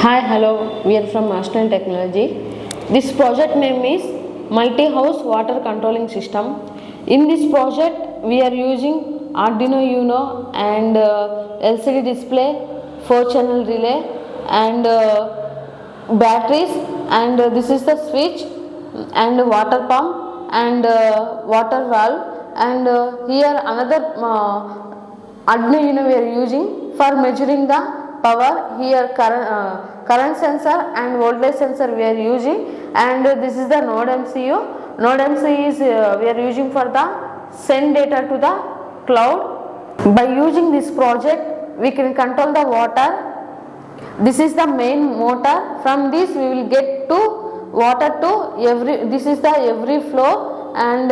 Hi, hello, we are from Aislyn Technology. This project name is Multi-House Water Controlling System. In this project, we are using Arduino Uno and LCD display, 4-channel relay and batteries, and this is the switch and water pump and water valve, and here another Arduino Uno we are using for measuring the power. Here current sensor and voltage sensor we are using, and this is the node MCU. Node MCU is we are using for the send data to the cloud. By using this project, we can control the water. This is the main motor. From this we will get to water to every. This is the every flow, and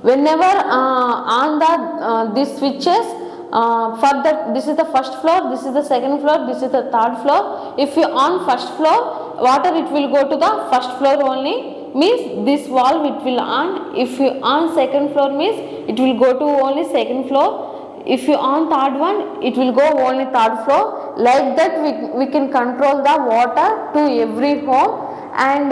whenever on the these switches. For that, this is the first floor, this is the second floor, this is the third floor. If you on first floor, water it will go to the first floor only, means this valve it will on. If you on second floor, means it will go to only second floor. If you on third one, it will go only third floor. Like that we can control the water to every home, and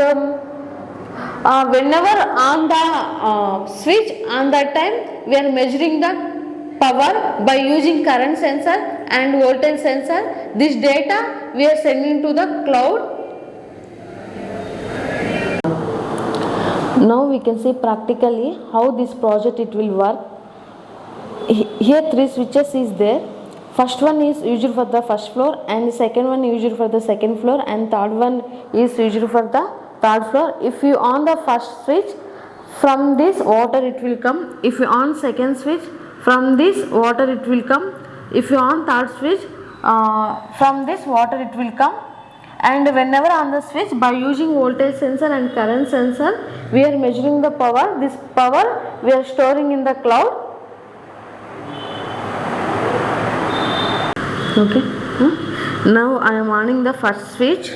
whenever on the switch, on that time we are measuring the power by using current sensor and voltage sensor. This data we are sending to the cloud. Now we can see practically how this project it will work. Here 3 switches is there. First one is used for the first floor, and second one used for the second floor, and third one is used for the third floor. If you on the first switch, from this water it will come. If you on second switch, from this water it will come. If you on third switch, from this water it will come. And whenever on the switch, by using voltage sensor and current sensor, we are measuring the power. This power we are storing in the cloud. Okay. Now I am on the first switch.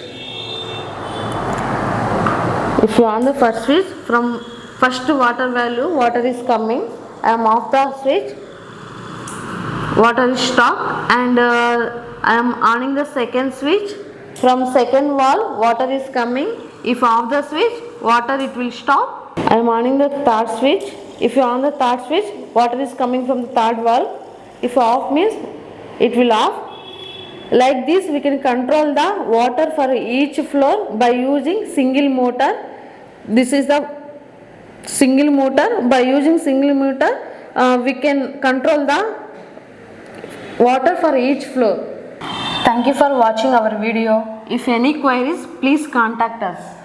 If you on the first switch, from first water value, water is coming. I am off the switch, water is stopped, and I am on the second switch. From second valve, water is coming. If off the switch, water it will stop. I am on the third switch. If you on the third switch, water is coming from the third valve. If off, means it will off. Like this we can control the water for each floor by using single motor. This is the single motor. By using single motor, we can control the water for each floor. Thank you for watching our video. If any queries, please contact us.